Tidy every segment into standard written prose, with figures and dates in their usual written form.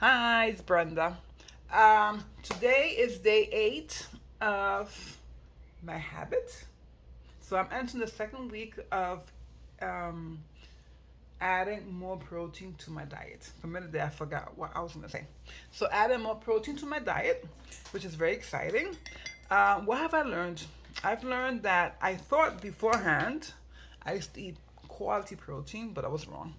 Hi, it's Brenda. Today is day 8 of my habit. So I'm entering the second week of um, adding more protein to my diet. For a minute there, I forgot what I was going to say. So adding more protein to my diet, which is very exciting. What have I learned? I've learned that I thought beforehand I used to eat quality protein, but I was wrong.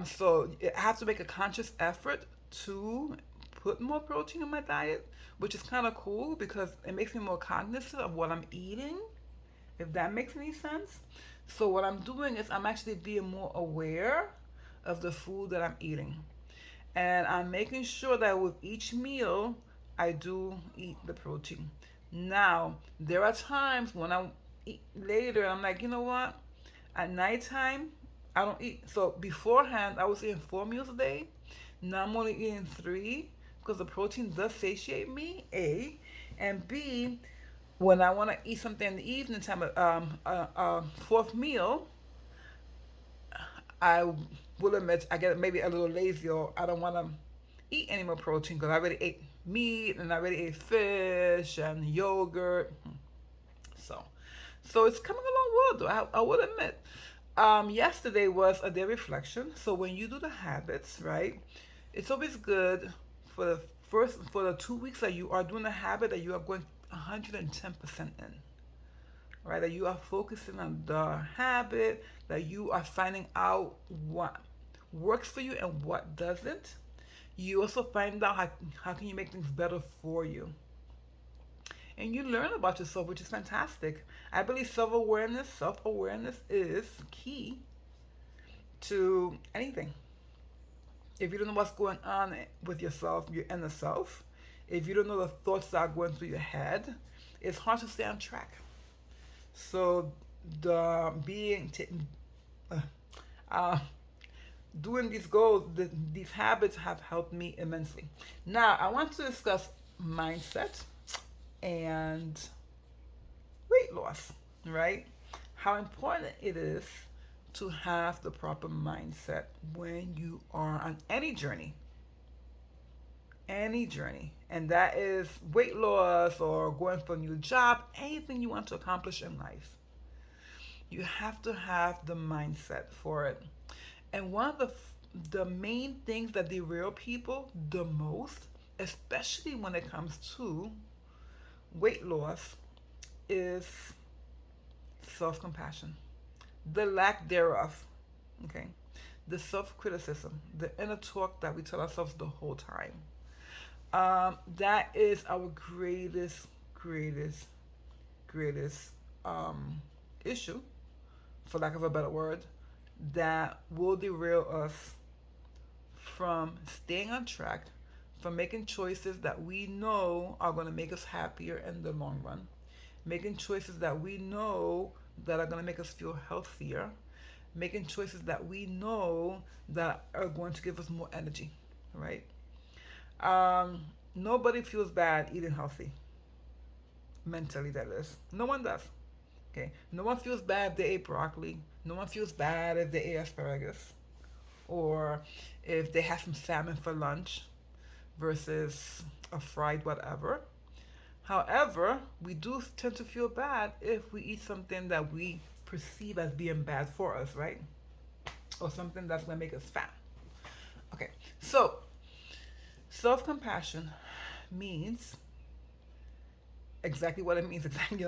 So I have to make a conscious effort to put more protein in my diet, which is kind of cool because it makes me more cognizant of what I'm eating, if that makes any sense. So what I'm doing is I'm actually being more aware of the food that I'm eating. And I'm making sure that with each meal, I do eat the protein. Now, there are times when I eat later, I'm like, you know what? At nighttime, I don't eat. So beforehand, I was eating 4 meals a day. Now I'm only eating three because the protein does satiate me. A, and B, when I want to eat something in the evening time, fourth meal, I will admit I get maybe a little lazy or I don't want to eat any more protein because I already ate meat and I already ate fish and yogurt. So, so it's coming along well, though. I will admit. Yesterday was a day reflection. So when you do the habits, right, it's always good for the 2 weeks that you are doing the habit that you are going 110% in, right? That you are focusing on the habit, that you are finding out what works for you and what doesn't. You also find out how can you make things better for you, and you learn about yourself, which is fantastic. I believe self-awareness is key to anything. If you don't know what's going on with yourself, your inner self, if you don't know the thoughts that are going through your head, it's hard to stay on track. So the being uh, uh, doing these goals, these habits have helped me immensely. Now I want to discuss mindset and weight loss, right? How important it is to have the proper mindset when you are on any journey, and that is weight loss or going for a new job, anything you want to accomplish in life. You have to have the mindset for it. And one of the main things that derail people the most, especially when it comes to weight loss, is self-compassion, the lack thereof. Okay, the self-criticism, the inner talk that we tell ourselves the whole time. That is our greatest, greatest um, issue, for lack of a better word, that will derail us from staying on track, from making choices that we know are going to make us happier in the long run, making choices that we know that are going to make us feel healthier, making choices that we know that are going to give us more energy, right? Um, Nobody feels bad eating healthy, mentally, that is. No one does. Okay? No one feels bad if they ate broccoli. No one feels bad if they ate asparagus. Or if they had some salmon for lunch versus a fried whatever. However, we do tend to feel bad if we eat something that we perceive as being bad for us, right? Or something that's going to make us fat. Okay, so self compassion means exactly what it means, exactly,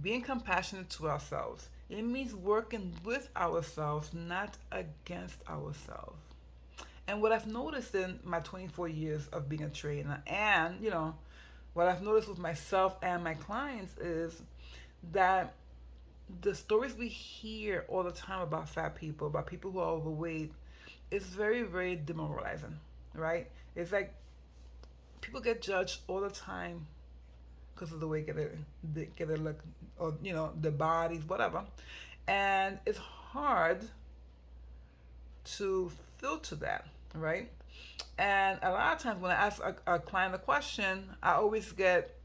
being compassionate to ourselves. It means working with ourselves, not against ourselves. And what I've noticed in my 24 years of being a trainer, and what I've noticed with myself and my clients, is that the stories we hear all the time about fat people, about people who are overweight, is very, very demoralizing, right? It's like people get judged all the time because of the way they get it look, or their bodies, whatever, and it's hard to filter that, right? And a lot of times when I ask a client a question, I always get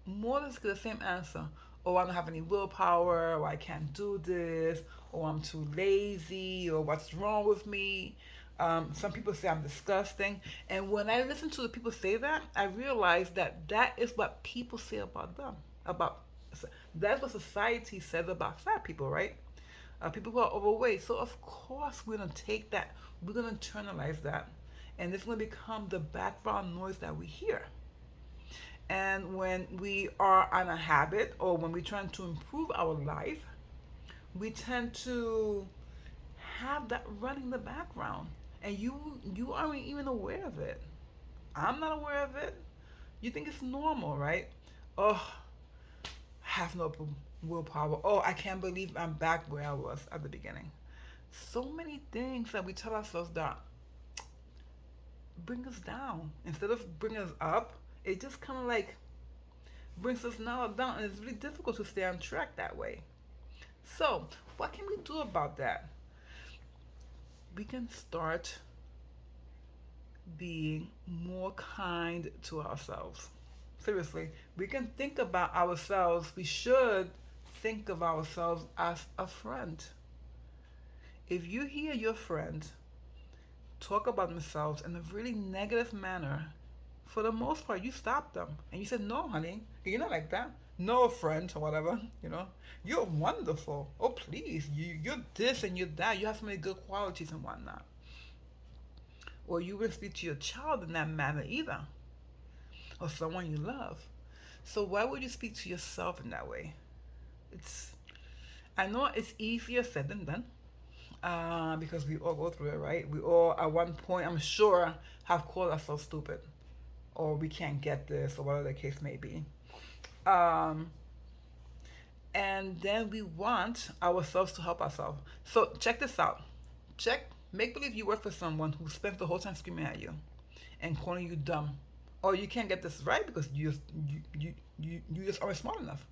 more or less the same answer. Oh, I don't have any willpower, or I can't do this, or I'm too lazy, or what's wrong with me. Some people say I'm disgusting. And when I listen to the people say that, I realize that that is what people say about them. About That's what society says about fat people, right? People who are overweight. So of course we're gonna take that, we're gonna internalize that, and it's gonna become the background noise that we hear. And when we are on a habit or when we're trying to improve our life, we tend to have that running in the background, and you aren't even aware of it. I'm not aware of it. You think it's normal, right? Oh, have no willpower. Oh, I can't believe I'm back where I was at the beginning. So many things that we tell ourselves that bring us down instead of bring us up. It just kind of like brings us now down, and it's really difficult to stay on track that way. So, what can we do about that? We can start being more kind to ourselves. Seriously, we can think about ourselves. We should think of ourselves as a friend. If you hear your friend talk about themselves in a really negative manner, for the most part, you stop them and you said, "No, honey, you're not like that. No, friend, or whatever. You're wonderful. Oh, please, you're this and you're that. You have so many good qualities and whatnot." Or you wouldn't speak to your child in that manner either, or someone you love. So why would you speak to yourself in that way? It's I know it's easier said than done, because we all go through it, right? We all, at one point, I'm sure, have called ourselves stupid, or we can't get this, or whatever the case may be. Um, and then we want ourselves to help ourselves. So check this out. Make believe you work for someone who spends the whole time screaming at you and calling you dumb, or you can't get this right because you just aren't smart enough,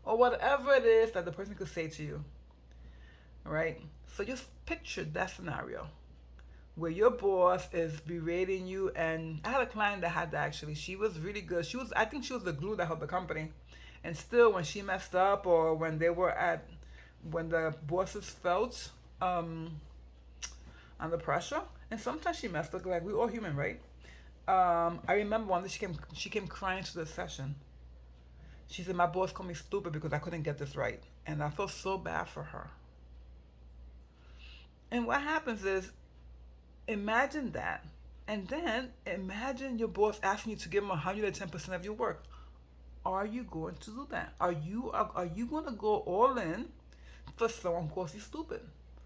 or whatever it is that the person could say to you, right? So just picture that scenario where your boss is berating you. And I had a client that had that actually. She was really good. I think she was the glue that held the company. And still, when she messed up, or when the bosses felt um, under pressure, and sometimes she messed up. Like, we're all human, right? I remember one day she came crying to the session. She said, "My boss called me stupid because I couldn't get this right," and I felt so bad for her. And what happens is, imagine that. And then imagine your boss asking you to give him 110% of your work. Are you going to do that? Are you going to go all in for someone who calls you stupid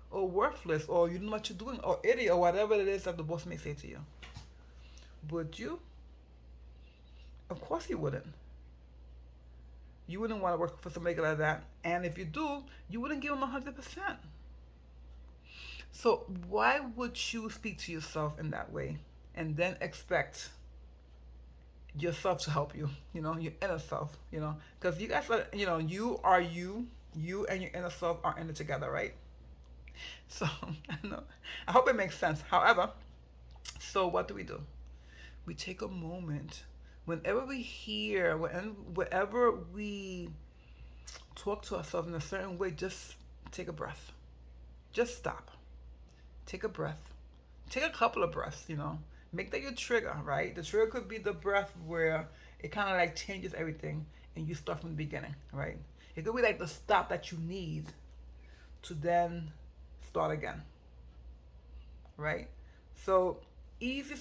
or worthless, or you don't know what you're doing, or idiot, or whatever it is that the boss may say to you? Would you? Of course you wouldn't. You wouldn't want to work for somebody like that. And if you do, you wouldn't give them 100%. So why would you speak to yourself in that way and then expect yourself to help you? Your inner self. Because you guys are, you and your inner self are in it together, right? So I know. I hope it makes sense. However, so what do? We take a moment whenever we hear, whenever we talk to ourselves in a certain way. Just take a breath. Just stop. Take a breath. Take a couple of breaths. Make that your trigger, right? The trigger could be the breath where it kind of like changes everything and you start from the beginning, right? It could be like the stop that you need to then start again, right? So easier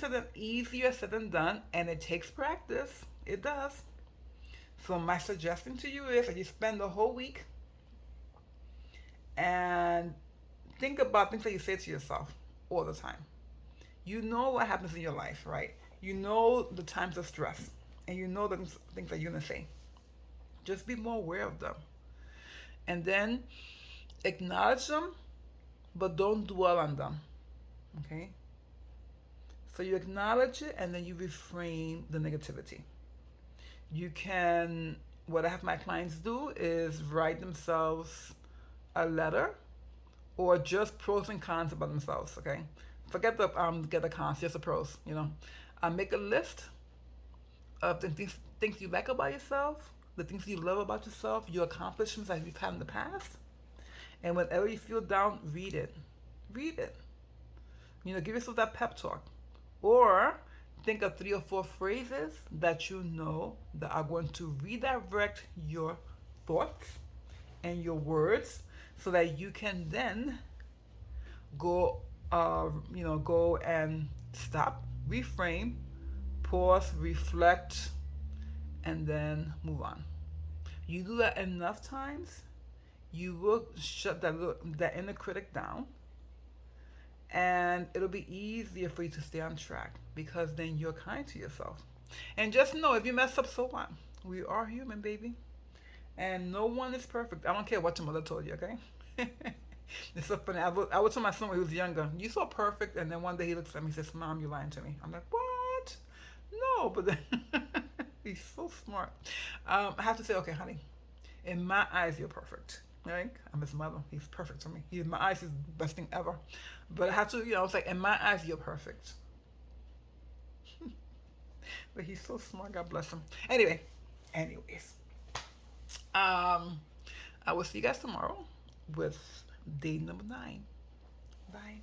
said than done, and it takes practice. It does. So my suggestion to you is that you spend the whole week and think about things that you say to yourself all the time. You know what happens in your life, right? You know the times of stress, and you know the things that you're gonna say. Just be more aware of them, and then acknowledge them, but don't dwell on them. Okay? So you acknowledge it, and then you reframe the negativity. You can. What I have my clients do is write themselves a letter, or just pros and cons about themselves. Okay, get the cons, just the pros. Make a list of the things you like about yourself, the things you love about yourself, your accomplishments that you've had in the past, and whenever you feel down, read it. Read it. Give yourself that pep talk. Or think of 3 or 4 phrases that you know that are going to redirect your thoughts and your words so that you can then go go and stop, reframe, pause, reflect, and then move on. You do that enough times, you will shut that inner critic down, and it'll be easier for you to stay on track because then you're kind to yourself. And just know, if you mess up, so what? We are human, baby, and no one is perfect. I don't care what your mother told you, okay? It's so funny. I was telling my son when he was younger, "You so perfect," and then one day he looks at me and says, "Mom, you lying to me." I'm like, "What? No," but then he's so smart. I have to say, okay, honey, in my eyes, you're perfect. Right? I'm his mother. He's perfect to me. He's in my eyes, he's the best thing ever. But I have to, it's like in my eyes, you're perfect. But he's so smart. God bless him. Anyways, um, I will see you guys tomorrow with day number 9. Bye.